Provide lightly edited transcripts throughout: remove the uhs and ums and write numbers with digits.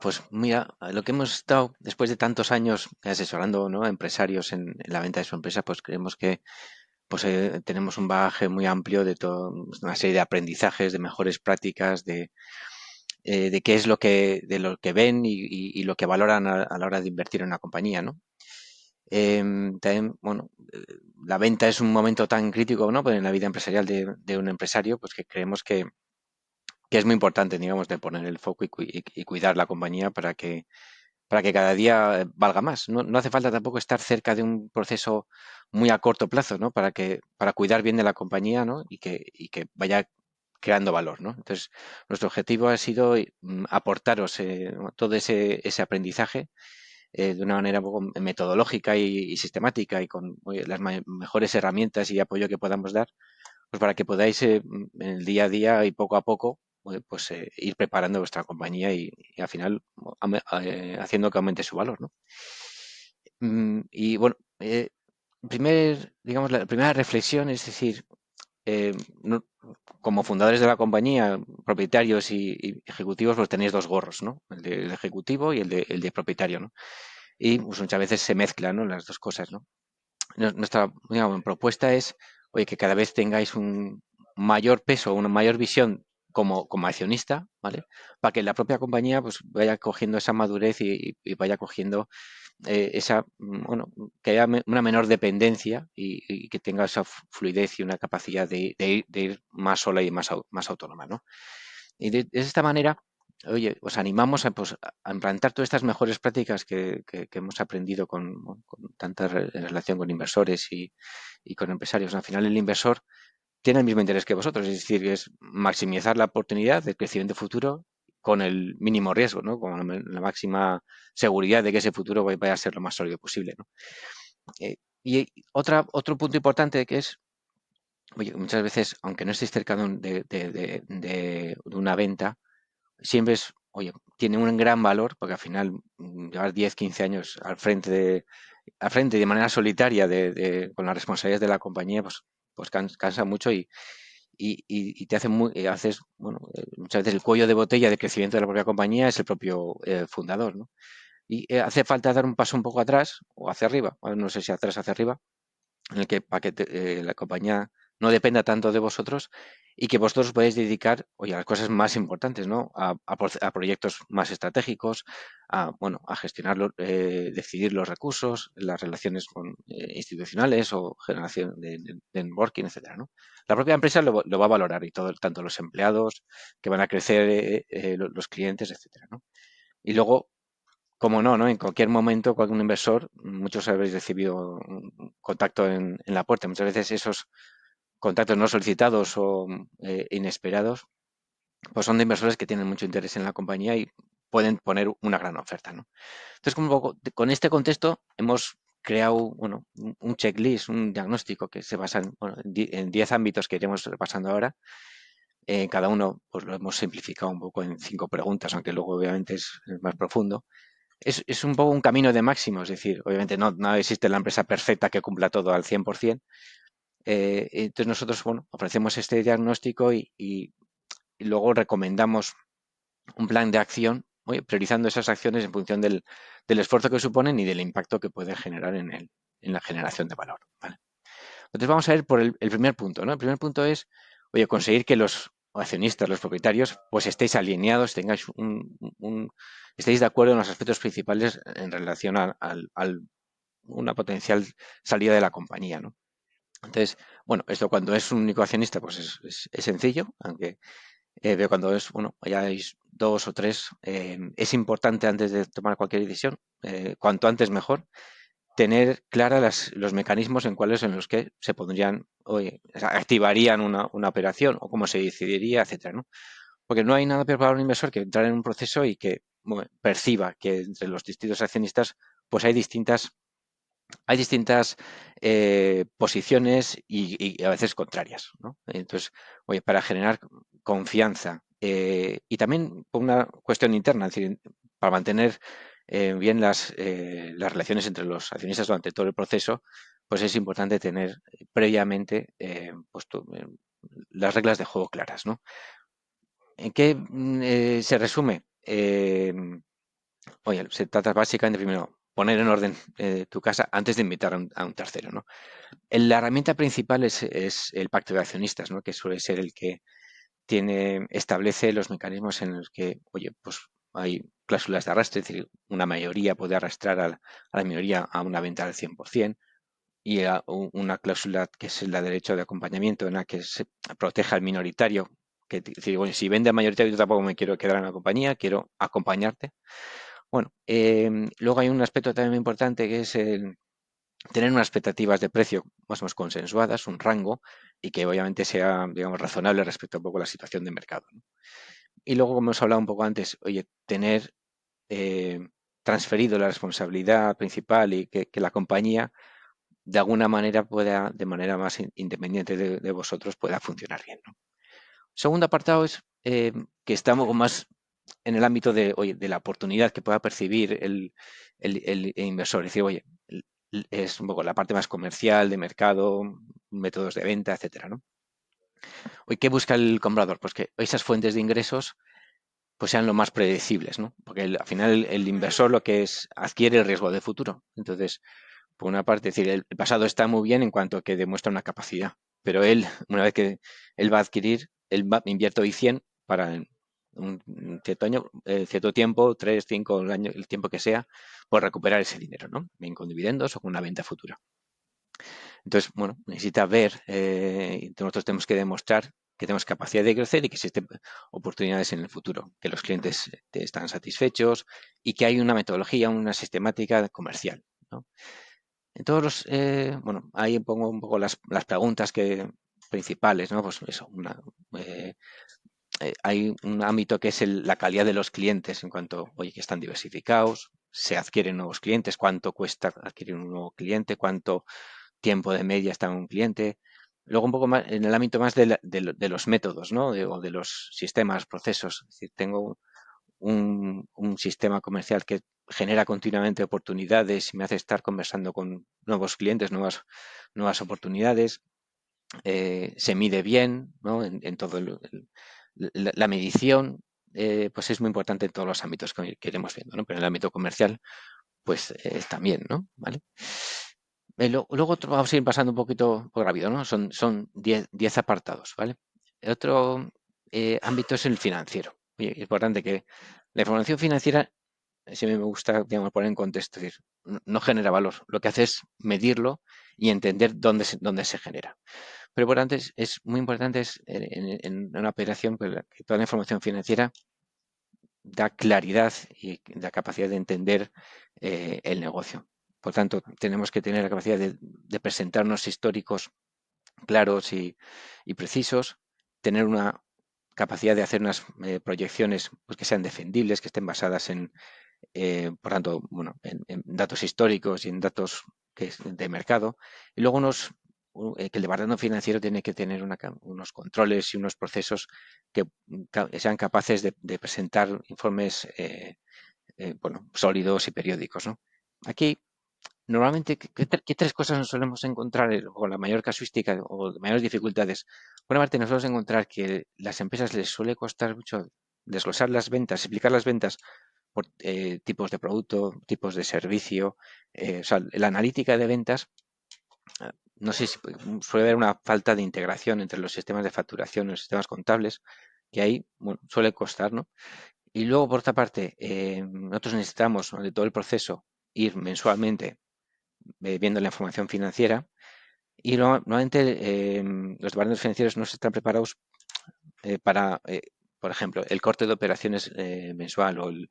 Pues mira, lo que hemos estado después de tantos años asesorando, ¿no?, a empresarios en la venta de su empresa, pues creemos que tenemos un bagaje muy amplio de todo, una serie de aprendizajes, de mejores prácticas, de qué es de lo que ven y lo que valoran a la hora de invertir en una compañía, ¿no? También, bueno, la venta es un momento tan crítico, ¿no?, pues en la vida empresarial de un empresario, pues que creemos que es muy importante, digamos, de poner el foco y cuidar la compañía para que cada día valga más. No, no hace falta tampoco estar cerca de un proceso muy a corto plazo, ¿no? Para cuidar bien de la compañía, ¿no? Y que vaya creando valor, ¿no? Entonces, nuestro objetivo ha sido aportaros todo ese aprendizaje de una manera un poco metodológica y sistemática y con oye, las mejores herramientas y apoyo que podamos dar, pues para que podáis en el día a día y poco a poco ir preparando vuestra compañía y al final haciendo que aumente su valor, ¿no? Y bueno, digamos, la primera reflexión es decir, eh, no- como fundadores de la compañía, propietarios y ejecutivos, pues tenéis dos gorros, ¿no? El de ejecutivo y el de propietario, ¿no? Y pues muchas veces se mezclan, ¿no?, las dos cosas, ¿no? Nuestra, digamos, propuesta es, oye, que cada vez tengáis un mayor peso, una mayor visión como accionista, ¿vale? Para que la propia compañía pues vaya cogiendo esa madurez y vaya cogiendo bueno, que haya una menor dependencia y que tenga esa fluidez y una capacidad de ir más sola y más autónoma, ¿no? Y de esta manera, oye, os animamos a implantar todas estas mejores prácticas que hemos aprendido bueno, con tanta relación con inversores y con empresarios. Al final, el inversor tiene el mismo interés que vosotros, es decir, es maximizar la oportunidad de crecimiento futuro con el mínimo riesgo, ¿no? Con la máxima seguridad de que ese futuro vaya a ser lo más sólido posible, ¿no? Y otro punto importante que es, oye, muchas veces, aunque no estéis cerca de una venta, siempre oye, tiene un gran valor, porque al final llevar 10 15 años al frente de manera solitaria con las responsabilidades de la compañía, pues cansa mucho y te hace haces, bueno, muchas veces el cuello de botella de crecimiento de la propia compañía es el propio fundador, ¿no? Y hace falta dar un paso un poco atrás o hacia arriba, o no sé si atrás o hacia arriba, en el que para que la compañía no dependa tanto de vosotros y que vosotros podéis dedicar, oye, a las cosas más importantes, ¿no? A proyectos más estratégicos, bueno, a gestionar, decidir los recursos, las relaciones institucionales o generación de networking, etcétera, ¿no? La propia empresa lo va a valorar y todo, tanto los empleados que van a crecer, los clientes, etcétera, ¿no? Y luego, como no, ¿no? En cualquier momento, cualquier inversor, muchos habéis recibido un contacto en la puerta. Muchas veces esos contactos no solicitados o inesperados, pues son de inversores que tienen mucho interés en la compañía y pueden poner una gran oferta, ¿no? Entonces, como un poco, con este contexto hemos creado, bueno, un checklist, un diagnóstico que se basa bueno, en 10 ámbitos que iremos repasando ahora. Cada uno, pues lo hemos simplificado un poco en 5 preguntas, aunque luego obviamente es más profundo. Es un poco un camino de máximo, es decir, obviamente no existe la empresa perfecta que cumpla todo al 100%. Entonces nosotros, bueno, ofrecemos este diagnóstico y luego recomendamos un plan de acción, oye, priorizando esas acciones en función del esfuerzo que suponen y del impacto que pueden generar en la generación de valor, ¿vale? Entonces vamos a ver por el primer punto, ¿no? El primer punto es, oye, conseguir que los accionistas, los propietarios, pues estéis alineados, tengáis estéis de acuerdo en los aspectos principales en relación una potencial salida de la compañía, ¿no? Entonces, bueno, esto cuando es un único accionista, pues es sencillo, aunque pero cuando bueno, ya hay dos o tres, es importante antes de tomar cualquier decisión, cuanto antes mejor, tener claras los mecanismos en los que se pondrían, oye, o sea, activarían una operación o cómo se decidiría, etcétera, ¿no? Porque no hay nada peor para un inversor que entrar en un proceso y que bueno, perciba que entre los distintos accionistas pues hay distintas posiciones y a veces contrarias, ¿no? Entonces, oye, para generar confianza y también por una cuestión interna, es decir, para mantener bien las relaciones entre los accionistas durante todo el proceso, pues es importante tener previamente las reglas de juego claras, ¿no? ¿En qué se resume? oye, se trata básicamente primero poner en orden tu casa antes de invitar a un tercero, ¿no? La herramienta principal es el pacto de accionistas, ¿no? Que suele ser el que establece los mecanismos en los que, oye, pues hay cláusulas de arrastre, es decir, una mayoría puede arrastrar a la minoría a una venta del 100%, y una cláusula que es la de derecho de acompañamiento en la que se proteja al minoritario, que es decir, bueno, si vende al mayoritario yo tampoco me quiero quedar en la compañía, quiero acompañarte. Bueno, luego hay un aspecto también muy importante que es tener unas expectativas de precio más o menos consensuadas, un rango, y que obviamente sea, digamos, razonable respecto a un poco la situación de mercado, ¿no? Y luego, como hemos hablado un poco antes, oye, tener eh, transferido la responsabilidad principal y que la compañía de alguna manera pueda, de manera más independiente de vosotros, pueda funcionar bien, ¿no? Segundo apartado es que estamos más en el ámbito de, oye, de la oportunidad que pueda percibir el inversor. Es decir, oye, es un poco la parte más comercial, de mercado, métodos de venta, etcétera, ¿no? Hoy, ¿qué busca el comprador? Pues que esas fuentes de ingresos pues sean lo más predecibles, ¿no? Porque al final el inversor lo que es adquiere el riesgo de futuro. Entonces, por una parte, es decir, el pasado está muy bien en cuanto a que demuestra una capacidad, pero él, una vez que él va a adquirir, invierte hoy 100 para un cierto año, cierto tiempo, 3, 5 el año, el tiempo que sea, por recuperar ese dinero, ¿no? Bien con dividendos o con una venta futura. Entonces, bueno, necesita ver, nosotros tenemos que demostrar que tenemos capacidad de crecer y que existen oportunidades en el futuro, que los clientes están satisfechos y que hay una metodología, una sistemática comercial, ¿no? En todos bueno, ahí pongo un poco las preguntas principales, ¿no? Pues eso, eh, hay un ámbito que es la calidad de los clientes en cuanto, oye, que están diversificados, se adquieren nuevos clientes, cuánto cuesta adquirir un nuevo cliente, cuánto tiempo de media está un cliente. Luego un poco más en el ámbito más de los métodos, ¿no? O de los sistemas, procesos. Es decir, tengo un sistema comercial que genera continuamente oportunidades y me hace estar conversando con nuevos clientes, nuevas oportunidades. Se mide bien, ¿no? En todo la medición, pues es muy importante en todos los ámbitos que iremos viendo, ¿no? Pero en el ámbito comercial, pues también, ¿no? ¿Vale? Luego vamos a ir pasando un poquito por rápido, ¿no? Son 10 apartados, ¿vale? El otro ámbito es el financiero. Oye, es importante que la información financiera, siempre me gusta, digamos, poner en contexto, es decir, no genera valor. Lo que hace es medirlo y entender dónde se genera. Pero por antes es muy importante en una operación pues, que toda la información financiera da claridad y da capacidad de entender el negocio. Por tanto, tenemos que tener la capacidad de presentarnos históricos claros y precisos, tener una capacidad de hacer unas proyecciones pues, que sean defendibles, que estén basadas por tanto, bueno, en datos históricos y en datos de mercado. Y luego que el departamento financiero tiene que tener unos controles y unos procesos que sean capaces de presentar informes bueno, sólidos y periódicos, ¿no? Aquí, normalmente, ¿qué tres cosas nos solemos encontrar con la mayor casuística o mayores dificultades? Por una parte, nos solemos encontrar que las empresas les suele costar mucho desglosar las ventas, explicar las ventas por tipos de producto, tipos de servicio. O sea, la analítica de ventas, no sé si suele haber una falta de integración entre los sistemas de facturación y los sistemas contables, que ahí bueno, suele costar, ¿no? Y luego, por otra parte, nosotros necesitamos de todo el proceso ir mensualmente viendo la información financiera y normalmente los departamentos financieros no están preparados para, por ejemplo, el corte de operaciones mensual o el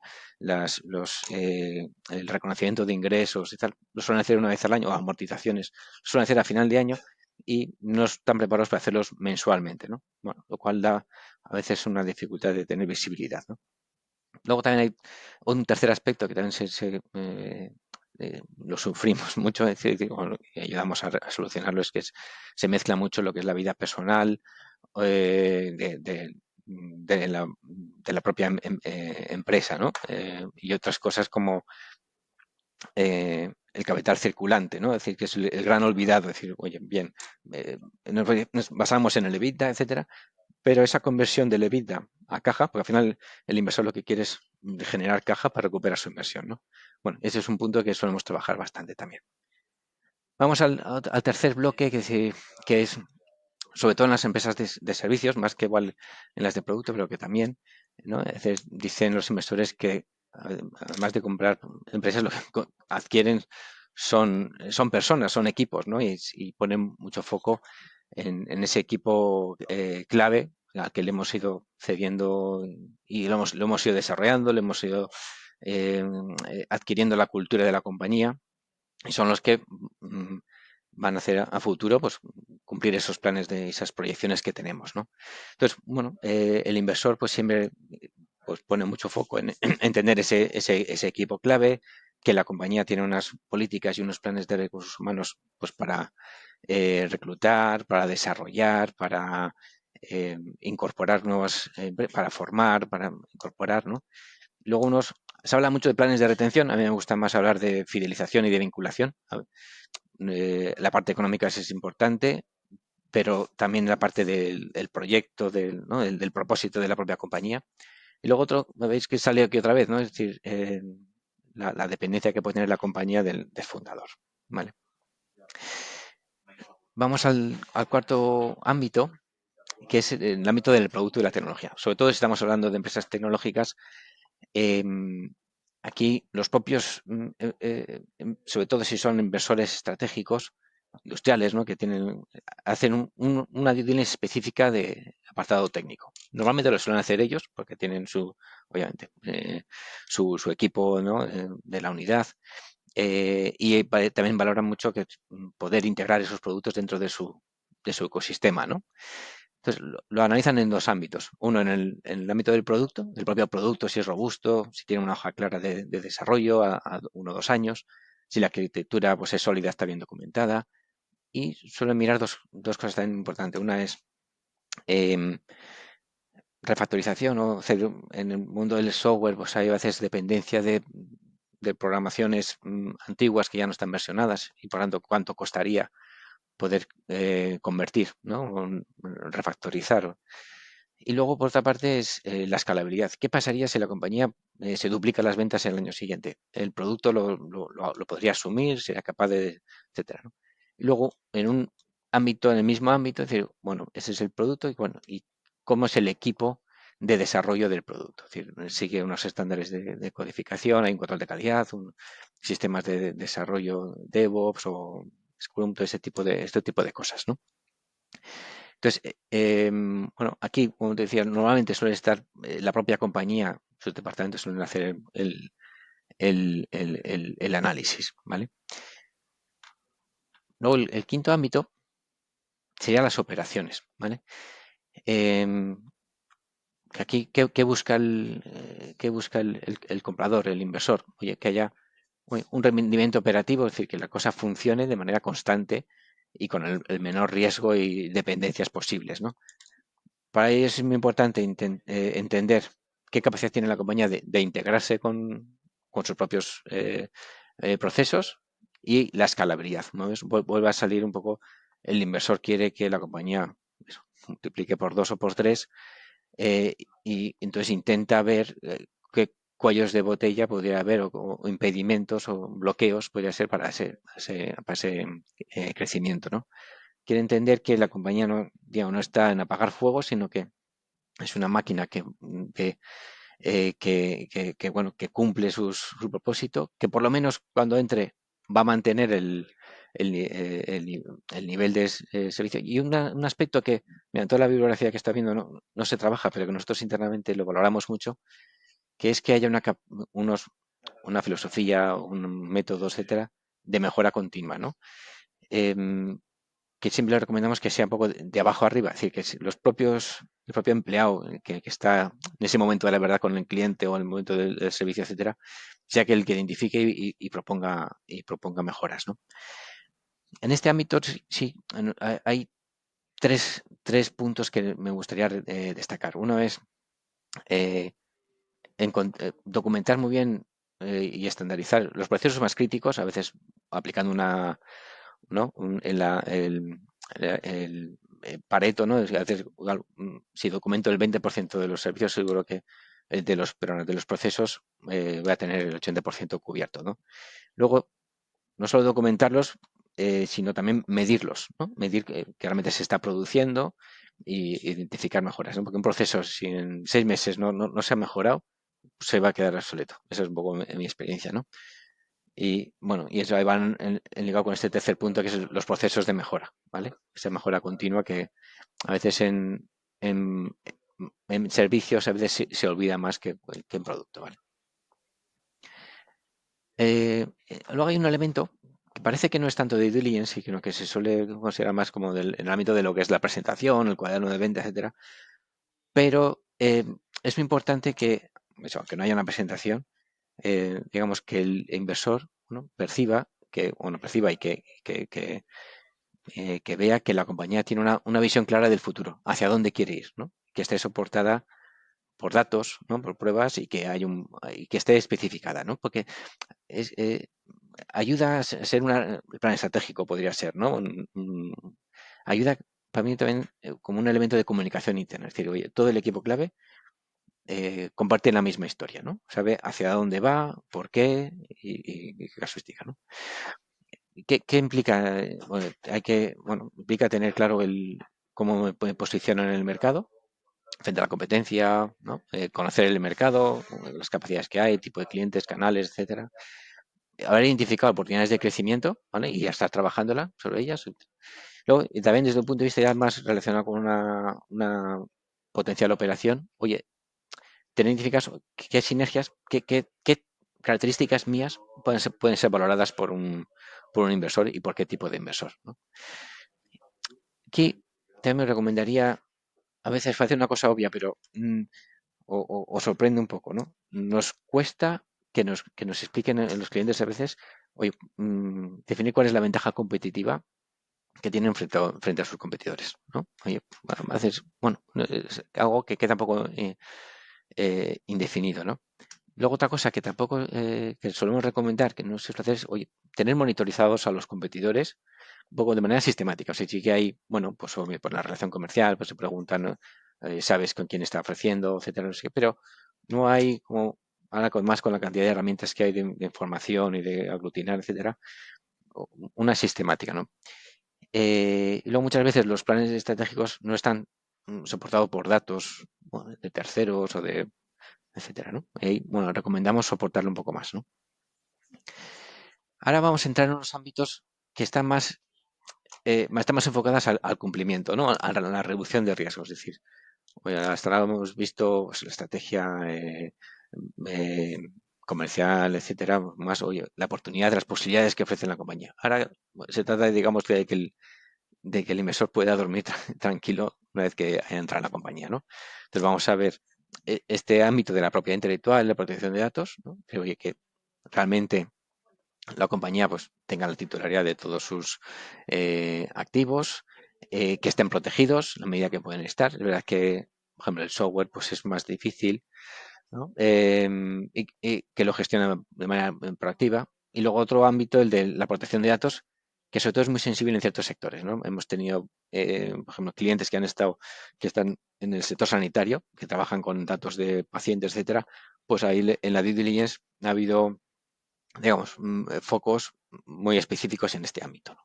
reconocimiento de ingresos y tal, lo suelen hacer una vez al año, o amortizaciones, lo suelen hacer a final de año y no están preparados para hacerlos mensualmente, ¿no? Bueno, lo cual da a veces una dificultad de tener visibilidad, ¿no? Luego también hay un tercer aspecto que también lo sufrimos mucho, es decir, bueno, y ayudamos a solucionarlo, es que se mezcla mucho lo que es la vida personal eh, de, de- de la propia empresa, ¿no? Y otras cosas como el capital circulante, ¿no? Es decir, que es el gran olvidado, es decir, oye, bien, eh, nos basamos en el EBITDA, etcétera, pero esa conversión del EBITDA a caja, porque al final el inversor lo que quiere es generar caja para recuperar su inversión, ¿no? Bueno, ese es un punto que solemos trabajar bastante también. Vamos al tercer bloque, que es sobre todo en las empresas de servicios, más que igual en las de producto, pero que también, ¿no? Es decir, dicen los inversores que además de comprar empresas, lo que adquieren son personas, son equipos, ¿no? Y ponen mucho foco en ese equipo clave al que le hemos ido cediendo y lo hemos ido desarrollando, le hemos ido eh, adquiriendo la cultura de la compañía y son los que van a hacer a futuro pues cumplir esos planes de esas proyecciones que tenemos, ¿no? Entonces, bueno, el inversor pues siempre pues pone mucho foco en entender ese equipo clave, que la compañía tiene unas políticas y unos planes de recursos humanos pues para reclutar, para desarrollar, para incorporar nuevas, para formar, para incorporar, ¿no? Luego se habla mucho de planes de retención, a mí me gusta más hablar de fidelización y de vinculación. La parte económica es importante, pero también la parte del proyecto, ¿no? del propósito de la propia compañía. Y luego otro, veis que sale aquí otra vez, ¿no? Es decir, la dependencia que puede tener la compañía del fundador. ¿Vale? Vamos al cuarto ámbito, que es el ámbito del producto y la tecnología. Sobre todo si estamos hablando de empresas tecnológicas, eh, aquí los propios, sobre todo si son inversores estratégicos, industriales, ¿no? Que hacen una due diligence específica de apartado técnico. Normalmente lo suelen hacer ellos porque tienen obviamente, su equipo, ¿no? De la unidad y también valoran mucho que poder integrar esos productos dentro de su ecosistema, ¿no? Entonces, lo analizan en dos ámbitos. Uno en el ámbito del propio producto, si es robusto, si tiene una hoja clara de desarrollo a 1 o 2 años, si la arquitectura pues, es sólida, está bien documentada. Y suelen mirar dos cosas tan importantes. Una es em, refactorización, o en el mundo del software pues hay a veces dependencia de programaciones antiguas que ya no están versionadas y por tanto cuánto costaría poder convertir, ¿no? Refactorizar. Y luego, por otra parte, es la escalabilidad. ¿Qué pasaría si la compañía se duplica las ventas el año siguiente? El producto lo podría asumir, sería capaz de, etcétera, ¿no? Y luego, en el mismo ámbito, es decir, bueno, ese es el producto y bueno, y cómo es el equipo de desarrollo del producto. Es decir, sigue unos estándares de codificación, hay un control de calidad, sistemas de desarrollo DevOps o Scrum, todo este tipo de cosas, ¿no? Entonces, bueno, aquí, como te decía, normalmente suele estar la propia compañía, sus departamentos suelen hacer el análisis, ¿vale? Luego, el quinto ámbito sería las operaciones, ¿vale? Em, que aquí, ¿qué busca el comprador, el inversor? Oye, que haya un rendimiento operativo, es decir, que la cosa funcione de manera constante y con el menor riesgo y dependencias posibles, ¿no? Para ello es muy importante entender qué capacidad tiene la compañía de integrarse con sus propios procesos y la escalabilidad, ¿no? Vuelve a salir un poco, el inversor quiere que la compañía multiplique por 2 o por 3 eh, y entonces intenta ver qué cuellos de botella podría haber o impedimentos o bloqueos podría ser para ese crecimiento, ¿no? Quiere entender que la compañía no, digamos, no está en apagar fuego, sino que es una máquina bueno, que cumple su propósito, que por lo menos cuando entre va a mantener el nivel de servicio. Y un aspecto que, mira, toda la bibliografía que está viendo no se trabaja, pero que nosotros internamente lo valoramos mucho, que es que haya una filosofía, un método, etcétera, de mejora continua, ¿no? Em, que siempre le recomendamos que sea un poco de abajo arriba, es decir, que el propio empleado que está en ese momento de la verdad con el cliente o en el momento del servicio, etcétera, sea que el que identifique y proponga mejoras, ¿no? En este ámbito sí, hay tres puntos que me gustaría destacar. Uno es eh, documentar muy bien y estandarizar los procesos más críticos, a veces aplicando ¿no? El Pareto, ¿no? Es decir, si documento el 20% de los servicios, seguro que de los procesos, voy a tener el 80% cubierto, ¿no? Luego, no solo documentarlos, sino también medirlos, ¿no? Medir que realmente se está produciendo y identificar mejoras, ¿no? Porque un proceso, si en 6 meses no se ha mejorado, se va a quedar obsoleto. Esa es un poco mi experiencia, ¿no? Y bueno, y eso ahí van ligado con este tercer punto, que es los procesos de mejora, ¿vale? Esa mejora continua que a veces en, en servicios a veces se olvida más que en producto, ¿vale? Luego hay un elemento que parece que no es tanto de due diligence, sino que se suele considerar más como en el ámbito de lo que es la presentación, el cuaderno de venta, etcétera. Pero es muy importante que, eso, aunque no haya una presentación, digamos que el inversor, ¿no? Perciba que, bueno, perciba y que vea que la compañía tiene una visión clara del futuro, hacia dónde quiere ir, ¿no? Que esté soportada por datos, ¿no? Por pruebas y que esté especificada, ¿no? Porque es, ayuda a ser un plan estratégico, podría ser, ¿no? Ayuda para mí también como un elemento de comunicación interna. Es decir, oye, todo el equipo clave comparte la misma historia, ¿no? Sabe hacia dónde va, por qué y qué casuística, ¿no? ¿Qué implica? Bueno, implica tener claro cómo me posiciona en el mercado frente a la competencia, ¿no? Conocer el mercado, las capacidades que hay, tipo de clientes, canales, etcétera. Haber identificado oportunidades de crecimiento, ¿vale? Y ya estar trabajándola sobre ellas. Luego, y también desde un punto de vista ya más relacionado con una potencial operación, oye, tener identificadas qué sinergias, qué características mías pueden ser valoradas por un inversor y por qué tipo de inversor, ¿no? Aquí también me recomendaría, a veces hacer una cosa obvia, pero o sorprende un poco, ¿no? Nos cuesta que nos expliquen los clientes a veces, oye, definir cuál es la ventaja competitiva que tienen frente a sus competidores, ¿no? Oye, a veces, bueno, es algo que queda un poco indefinido, ¿no? Luego otra cosa que tampoco que solemos recomendar, que no se suele hacer, es, oye, tener monitorizados a los competidores un poco de manera sistemática. O sea, sí que hay, bueno, pues obvio, por la relación comercial, pues se preguntan, ¿no? Sabes con quién está ofreciendo, etcétera, no sé qué, pero no hay como, ahora más con la cantidad de herramientas que hay de información y de aglutinar, etcétera, una sistemática, ¿no? Y luego muchas veces los planes estratégicos no están soportados por datos, bueno, de terceros o de etcétera, ¿no? Y, bueno, recomendamos soportarlo un poco más, ¿no? Ahora vamos a entrar en unos ámbitos que están más enfocadas al cumplimiento, ¿no? A la reducción de riesgos. Es decir, oye, hasta ahora hemos visto pues, la estrategia eh, comercial, etcétera, más, oye, la oportunidad, las posibilidades que ofrece la compañía. Ahora se trata, digamos, de que el inversor pueda dormir tranquilo una vez que haya entrado en la compañía, ¿no? Entonces vamos a ver este ámbito de la propiedad intelectual, la protección de datos, ¿no? Que, oye, que realmente la compañía pues tenga la titularidad de todos sus activos, que estén protegidos en la medida que pueden estar. Es verdad que, por ejemplo, el software pues es más difícil, ¿no? Y que lo gestiona de manera proactiva. Y luego otro ámbito, el de la protección de datos, que sobre todo es muy sensible en ciertos sectores, ¿no? Hemos tenido, por ejemplo, clientes que están en el sector sanitario, que trabajan con datos de pacientes, etcétera, pues ahí en la due diligence ha habido, digamos, focos muy específicos en este ámbito, ¿no?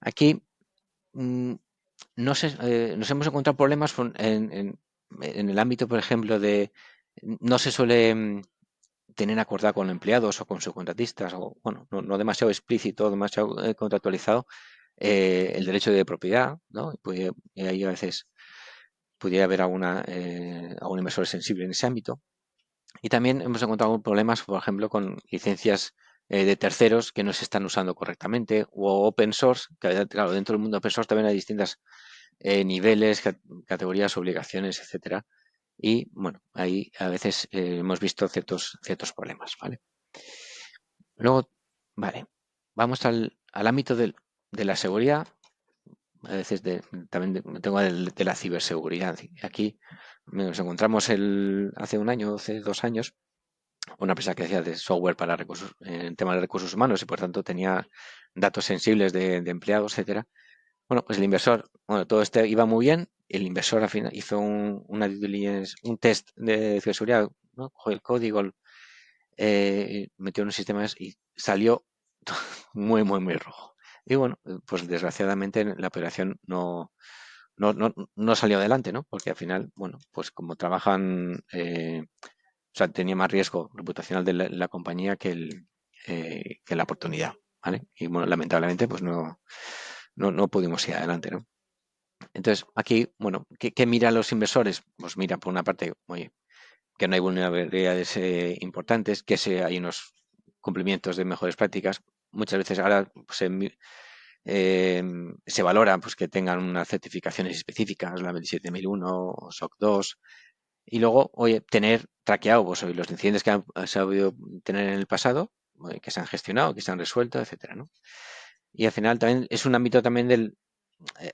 Aquí mm, no sé, nos hemos encontrado problemas en el ámbito, por ejemplo, de no se suele tener acordado con empleados o con subcontratistas, o bueno, no demasiado explícito, demasiado contractualizado, el derecho de propiedad, ¿no? Y ahí a veces pudiera haber algún inversor sensible en ese ámbito. Y también hemos encontrado problemas, por ejemplo, con licencias de terceros que no se están usando correctamente, o open source, que claro, dentro del mundo open source también hay distintas niveles, categorías, obligaciones, etcétera. Y bueno, ahí a veces hemos visto ciertos problemas, ¿vale? Luego, vale, vamos al ámbito de la seguridad, a veces también tengo de la ciberseguridad. Aquí nos encontramos hace un año, hace 2 años, una empresa que hacía de software para recursos, en temas de recursos humanos y por tanto tenía datos sensibles de empleados, etcétera. Bueno, pues el inversor, bueno, todo este iba muy bien, el inversor al final hizo una due diligence, un test de ciberseguridad, ¿no? Cogió el código, metió unos sistemas y salió muy, muy, muy rojo. Y bueno, pues desgraciadamente la operación no salió adelante, ¿no? Porque al final, bueno, pues como trabajan, o sea, tenía más riesgo reputacional de la compañía que la oportunidad, ¿vale? Y bueno, lamentablemente, pues no pudimos ir adelante, ¿no? Entonces, aquí, bueno, ¿qué miran los inversores? Pues mira, por una parte, oye, que no hay vulnerabilidades importantes, que hay unos cumplimientos de mejores prácticas. Muchas veces ahora pues, eh, se valora pues, que tengan unas certificaciones específicas, la 27001 o SOC 2, y luego, oye, tener traqueado pues, oye, los incidentes que han sabido tener en el pasado, oye, que se han gestionado, que se han resuelto, etcétera, ¿no? Y al final también es un ámbito también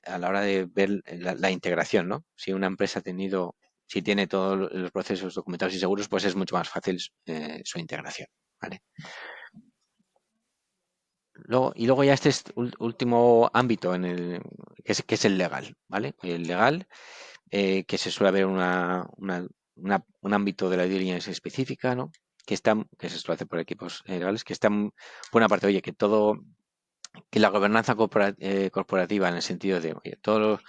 a la hora de ver la integración, ¿no? Si una empresa ha tenido, si tiene todos los procesos documentados y seguros, pues es mucho más fácil su integración, ¿vale? Y luego ya este es último ámbito que es el legal, ¿vale? El legal, que se suele haber un ámbito de la due diligence específica, ¿no? Que se suele hacer por equipos legales, que están, por una parte, oye, que la gobernanza corporativa en el sentido de oye, todos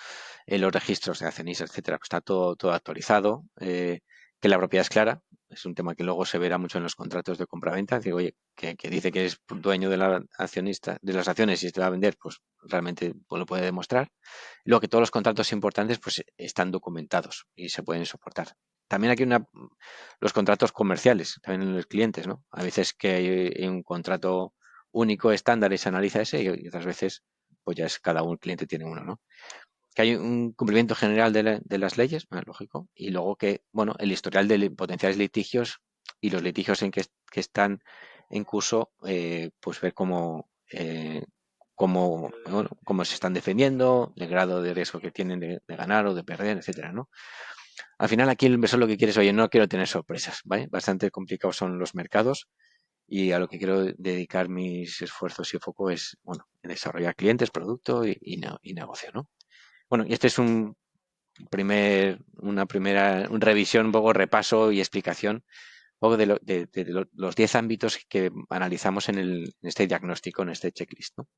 los registros de accionistas, etcétera, pues está todo actualizado, que la propiedad es clara. Es un tema que luego se verá mucho en los contratos de compraventa. Digo, oye, que dice que es dueño de la accionista, de las acciones y se va a vender, pues realmente pues, lo puede demostrar. Luego que todos los contratos importantes pues están documentados y se pueden soportar. También aquí los contratos comerciales, también en los clientes, ¿no? A veces que hay un contrato único, estándar, y se analiza ese, y otras veces, pues ya es cada un cliente tiene uno, ¿no? Que hay un cumplimiento general de las leyes, lógico, y luego que, bueno, el historial de potenciales litigios y los litigios que están en curso, pues ver cómo se están defendiendo, el grado de riesgo que tienen de ganar o de perder, etcétera, ¿no? Al final aquí el inversor lo que quiere es, oye, no quiero tener sorpresas, ¿vale? Bastante complicados son los mercados y a lo que quiero dedicar mis esfuerzos y foco es, bueno, en desarrollar clientes, producto y negocio, ¿no? Bueno, y este es una revisión, un poco repaso y explicación, un poco de los 10 ámbitos que analizamos en este diagnóstico, en este checklist, ¿no?